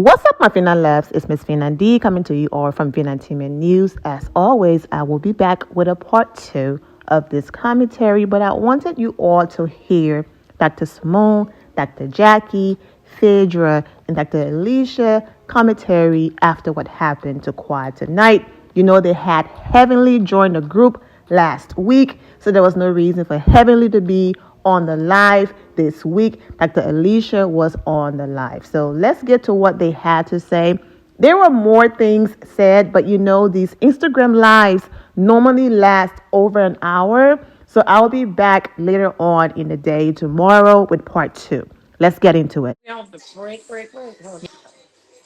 What's up, my Finan Labs? It's Miss Finan D coming to you all from Finan Team and News. As always, I will be back with a part 2 of this commentary, but I wanted you all to hear Dr. Simone, Dr. Jackie, Phaedra, and Dr. Alicia commentary after what happened to Quad tonight. You know, they had Heavenly join the group last week, so there was no reason for Heavenly to be on the live this week. Dr. Alicia was on the live. So let's get to what they had to say. There were more things said, but you know, these Instagram lives normally last over an hour. So I'll be back later on in the day tomorrow with part 2. Let's get into it. We on the break.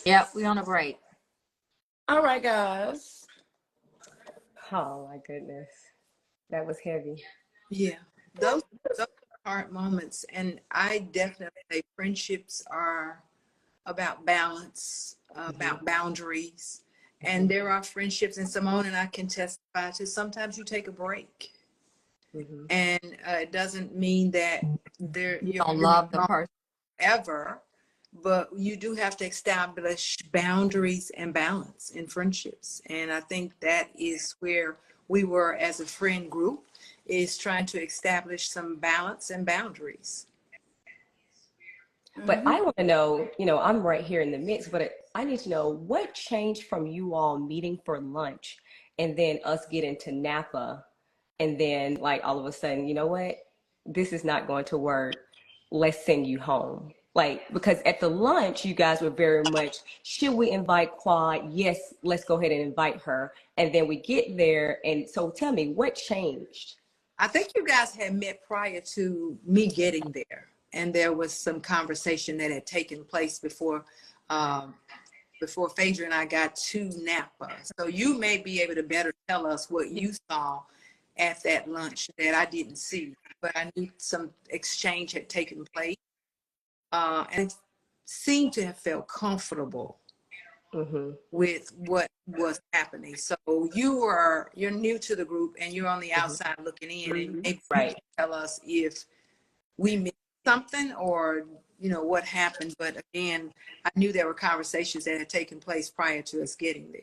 Yep, we on a break. All right, guys. Oh my goodness. That was heavy. Yeah, those are hard moments, and I definitely say friendships are about balance, about boundaries, and there are friendships, and Simone and I can testify to. Sometimes you take a break, and it doesn't mean that You you're don't love the person. ever, but you do have to establish boundaries and balance in friendships, and I think that is where we were as a friend group, is trying to establish some balance and boundaries. But I want to know, I'm right here in the midst, but I need to know what changed from you all meeting for lunch and then us getting to Napa and then like all of a sudden, you know what? This is not going to work. Let's send you home. Like, because at the lunch, you guys were very much, should we invite Quad? Yes, let's go ahead and invite her. And then we get there. And so tell me, what changed? I think you guys had met prior to me getting there, and there was some conversation that had taken place um, before Phaedra and I got to Napa. So you may be able to better tell us what you saw at that lunch that I didn't see, but I knew some exchange had taken place, and seemed to have felt comfortable Mm-hmm. with what was happening. So you're new to the group and you're on the outside looking in, and maybe you can Right. tell us if we missed something or what happened. But again, I knew there were conversations that had taken place prior to us getting there.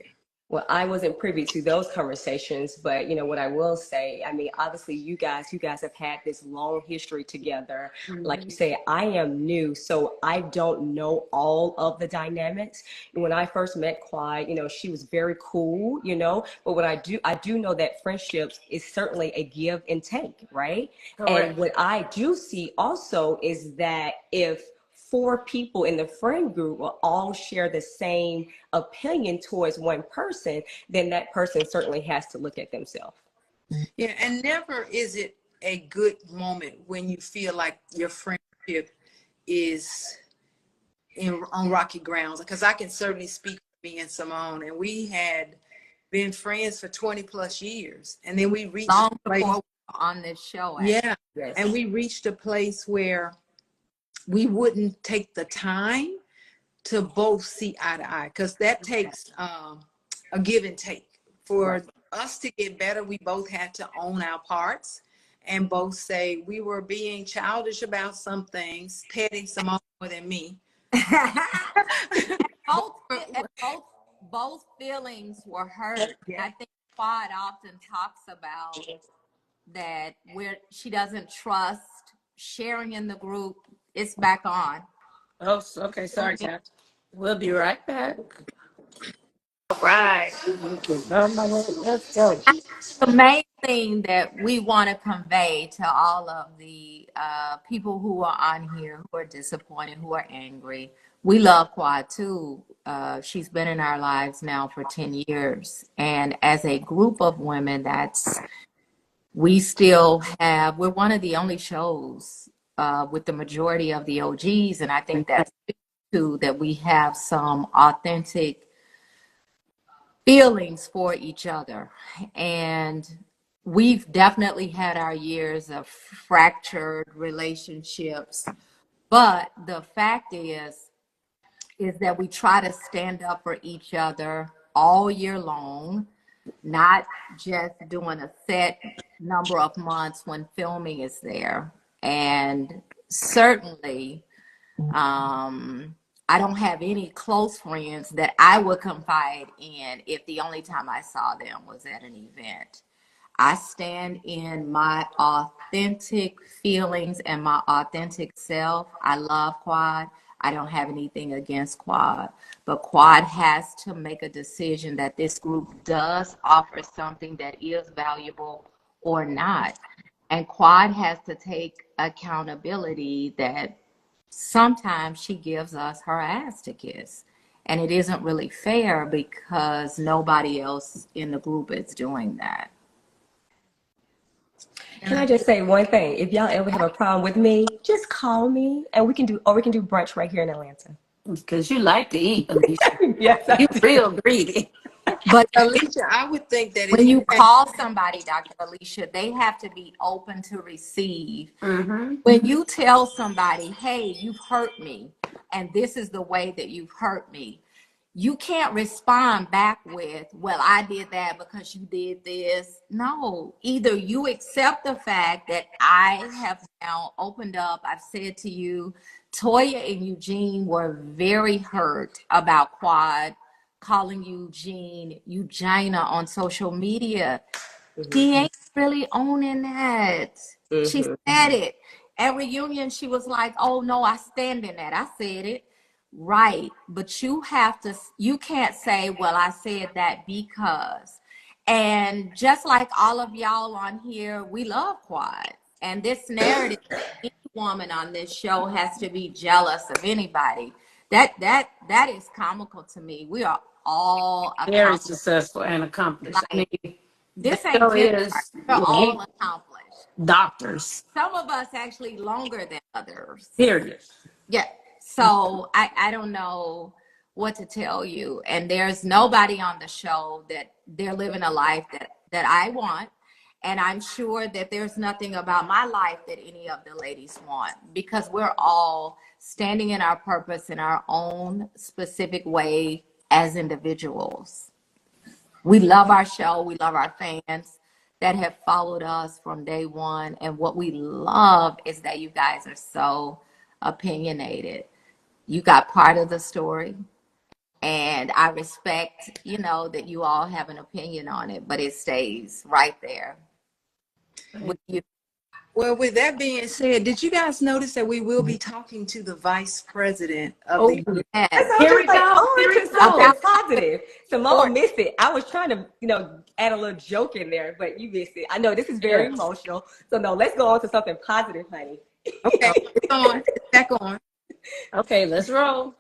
Well, I wasn't privy to those conversations, but what I will say, I mean, obviously you guys have had this long history together. Like you say, I am new, so I don't know all of the dynamics. And when I first met Quad, she was very cool, but what I do know that friendships is certainly a give and take, right? And Correct. what I do see also is that if four people in the friend group will all share the same opinion towards one person, then that person certainly has to look at themselves. Yeah, and never is it a good moment when you feel like your friendship is on rocky grounds. Because I can certainly speak for me and Simone, and we had been friends for 20 plus years, and then we reached Long a place. before we were on this show, actually. Yeah, Yes. and we reached a place where we wouldn't take the time to both see eye to eye, because that takes a give and take. For us to get better, we both had to own our parts and both say we were being childish about some things, petting some more than me. both, both feelings were hurt. Yeah. I think Quad often talks about that, where she doesn't trust sharing in the group. It's back on. Oh, okay. Sorry, Jack. We'll be right back. All right. Let's go. The main thing that we want to convey to all of the people who are on here, who are disappointed, who are angry, we love Quad too. She's been in our lives now for 10 years. And as a group of women, we're one of the only shows with the majority of the OGs. And I think that's too, that we have some authentic feelings for each other. And we've definitely had our years of fractured relationships, but the fact is that we try to stand up for each other all year long, not just doing a set number of months when filming is there. And certainly I don't have any close friends that I would confide in if the only time I saw them was at an event. I stand in my authentic feelings and my authentic self. I love Quad. I don't have anything against Quad, but Quad has to make a decision that this group does offer something that is valuable or not. And Quad has to take accountability that sometimes she gives us her ass to kiss. And it isn't really fair because nobody else in the group is doing that. Can I just say one thing? If y'all ever have a problem with me, just call me and we can do brunch right here in Atlanta. Because you like to eat, Alicia. Yes, I You do. real greedy. But Alicia, I would think that if when you you call somebody, Dr. Alicia, they have to be open to receive. Mm-hmm. When you tell somebody, hey, you've hurt me, and this is the way that you've hurt me, you can't respond back with, well, I did that because you did this. No, either you accept the fact that I have now opened up, I've said to you, Toya and Eugene were very hurt about Quad calling Eugenia on social media. He ain't really owning that. She Mm-hmm. said it. At reunion, she was like, oh no, I stand in that. I said it. Right. But you can't say, well, I said that because. And just like all of y'all on here, we love Quad. And this narrative, any woman on this show has to be jealous of anybody. That is comical to me. We are all Very accomplished. successful and accomplished. I Like, mean, the this ain't show Jennifer. is We're all accomplished. doctors, Some of us actually longer than others. period. Yeah. So I don't know what to tell you. And there's nobody on the show that they're living a life that I want. And I'm sure that there's nothing about my life that any of the ladies want, because we're all standing in our purpose in our own specific way as individuals. We love our show. We love our fans that have followed us from day one. And what we love is that you guys are so opinionated. You got part of the story. And I respect, that you all have an opinion on it, but it stays right there with you. Well, with that being said, did you guys notice that we will be talking to the vice president of the Yes. And so I was Here we just like, go. oh, Here we into go. something positive. Simone missed it. I was trying to, add a little joke in there, but you missed it. I know this is very Yes. emotional. So no, let's go on to something positive, honey. Okay, it's on. It's back on. Okay, let's roll.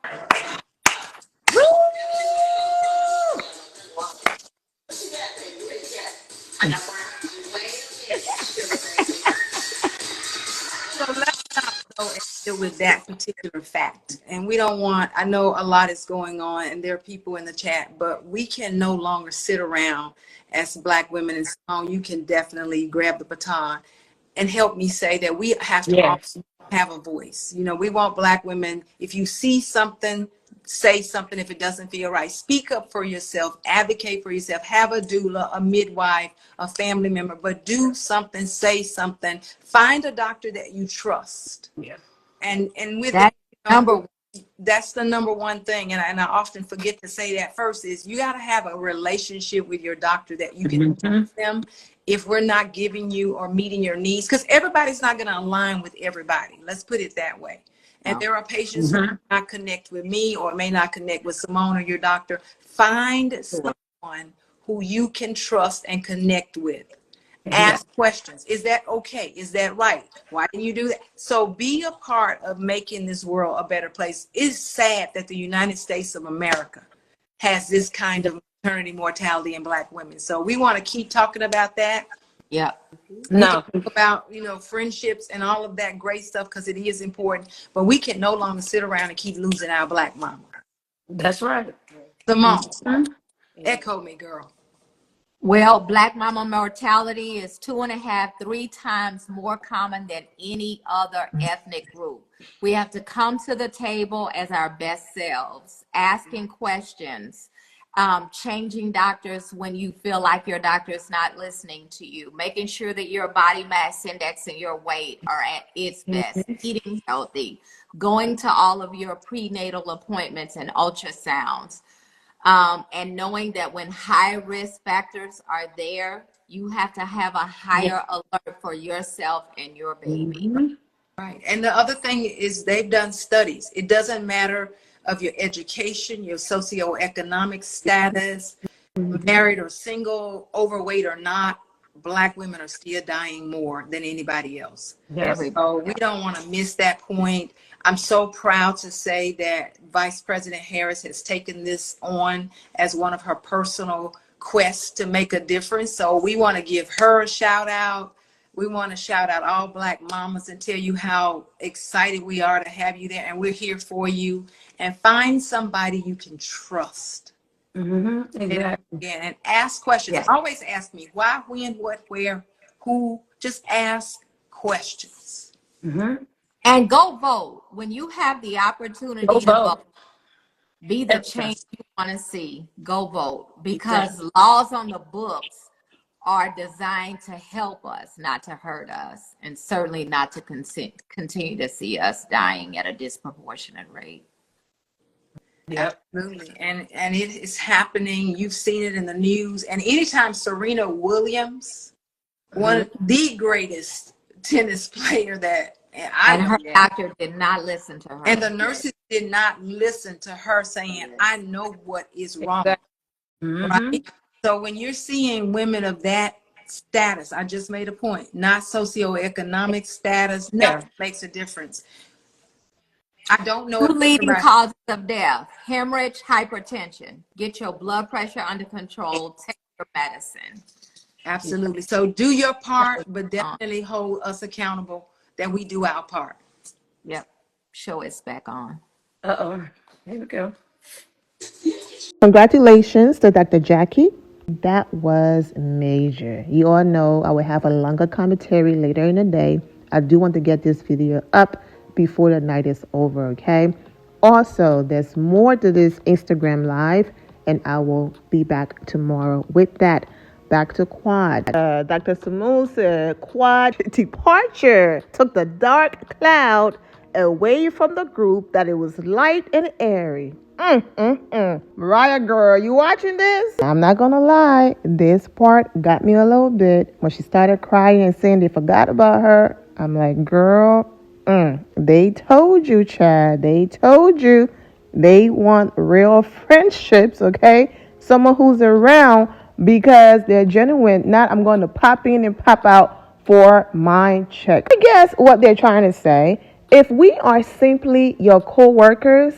So let's not go and deal with that particular fact. And we don't want, I know a lot is going on and there are people in the chat, but we can no longer sit around as Black women. And Simone, you can definitely grab the baton and help me say that we have to all Yes. have a voice. We want Black women, if you see something, say something. If it doesn't feel right, speak up for yourself, advocate for yourself, have a doula, a midwife, a family member, but do something, say something, find a doctor that you trust. Yeah. And with That's that, number one. that's the number one thing. And I often forget to say that first is you got to have a relationship with your doctor that you can trust them if we're not giving you or meeting your needs, because everybody's not going to align with everybody. Let's put it that way. And No. there are patients who may not connect with me or may not connect with Simone or your doctor. Find someone who you can trust and connect with. Ask questions. Is that okay? Is that right? Why didn't you do that? So be a part of making this world a better place. It's sad that the United States of America has this kind of maternity mortality in Black women. So we want to keep talking about that. Yep. We can No, talk about, friendships and all of that great stuff because it is important, but we can no longer sit around and keep losing our Black mama. that's right. Simone, echo me, girl. Well, Black mama mortality is 2.5, 3 times more common than any other ethnic group. We have to come to the table as our best selves, asking questions, changing doctors when you feel like your doctor is not listening to you, making sure that your body mass index and your weight are at its best, eating healthy, going to all of your prenatal appointments and ultrasounds, and knowing that when high risk factors are there, you have to have a higher alert for yourself and your baby. Right. And the other thing is they've done studies. It doesn't matter of your education, your socioeconomic status, married or single, overweight or not, Black women are still dying more than anybody else. So we don't want to miss that point. I'm so proud to say that Vice President Harris has taken this on as one of her personal quests to make a difference. So we want to give her a shout out. We want to shout out all Black mamas and tell you how excited we are to have you there. And we're here for you. And find somebody you can trust. Exactly. And ask questions. Always ask me why, when, what, where, who. Just ask questions. And go vote. When you have the opportunity to vote, be the change you want to see. Go vote, because laws on the books are designed to help us, not to hurt us, and certainly not to continue to see us dying at a disproportionate rate. Absolutely. And it is happening. You've seen it in the news. And anytime Serena Williams, one of the greatest tennis player that and her doctor did not listen to her. And the nurses did not listen to her saying, I know what is wrong. Right? So when you're seeing women of that status, I just made a point, not socioeconomic status, nothing makes a difference. I don't know. Two leading causes of death: hemorrhage, hypertension. Get your blood pressure under control. Take your medicine. Absolutely. So do your part, but definitely hold us accountable that we do our part. Yep. Show it's back on. Here we go. Congratulations to Dr. Jackie. That was major. You all know I will have a longer commentary later in the day. I do want to get this video up before the night is over, okay? Also, there's more to this Instagram live, and I will be back tomorrow with that. Back to quad. Dr. Simone said quad departure took the dark cloud away from the group, that it was light and airy. Mariah girl, you watching this? I'm not gonna lie, this part got me a little bit. When she started crying and saying they forgot about her, I'm like, girl, they told you, Chad. They told you they want real friendships, okay? Someone who's around because they're genuine. Not, I'm going to pop in and pop out for my check. I guess what they're trying to say, if we are simply your co-workers,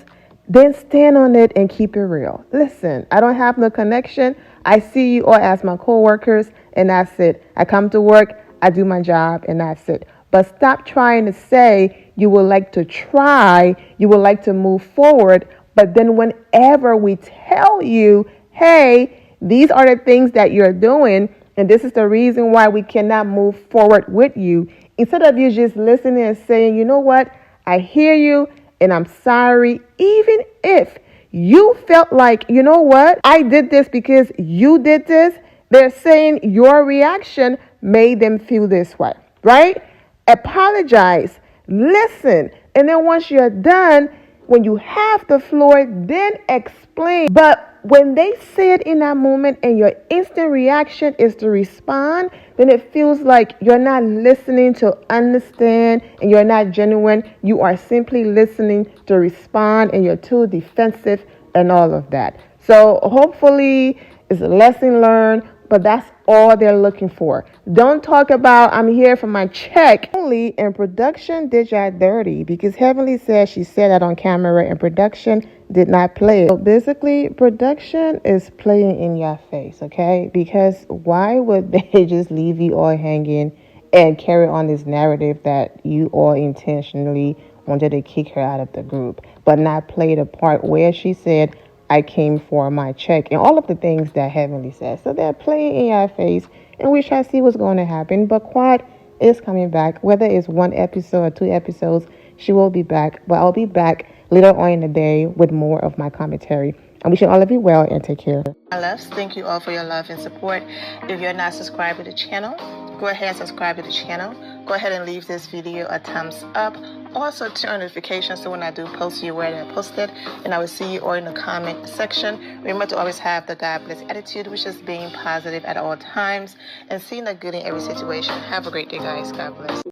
then stand on it and keep it real. Listen, I don't have no connection. I see you all as my co-workers, and that's it. I come to work, I do my job, and that's it. But stop trying to say you would like to try, you would like to move forward, but then whenever we tell you, hey, these are the things that you're doing, and this is the reason why we cannot move forward with you, instead of you just listening and saying, you know what, I hear you, and I'm sorry, even if you felt like, you know what, I did this because you did this, they're saying your reaction made them feel this way, right? Apologize, listen, and then once you're done, when you have the floor, then explain. But when they say it in that moment and your instant reaction is to respond, then it feels like you're not listening to understand and you're not genuine. You are simply listening to respond and you're too defensive and all of that. So hopefully it's a lesson learned, but that's all they're looking for. Don't talk about, I'm here for my check. Only in production did y'all dirty, because Heavenly said she said that on camera and production did not play it. So basically, production is playing in your face, okay? Because why would they just leave you all hanging and carry on this narrative that you all intentionally wanted to kick her out of the group, but not play the part where she said, I came for my check, and all of the things that Heavenly says. So they're playing in your face, and we shall see what's going to happen. But Quad is coming back. Whether it's one episode or 2 episodes, she will be back. But I'll be back later on in the day with more of my commentary. And we should all be well and take care. My loves, thank you all for your love and support. If you're not subscribed to the channel, go ahead and subscribe to the channel. Go ahead and leave this video a thumbs up. Also, turn on notifications so when I do post, you're aware that I posted. And I will see you all in the comment section. Remember to always have the God bless attitude, which is being positive at all times and seeing the good in every situation. Have a great day, guys. God bless.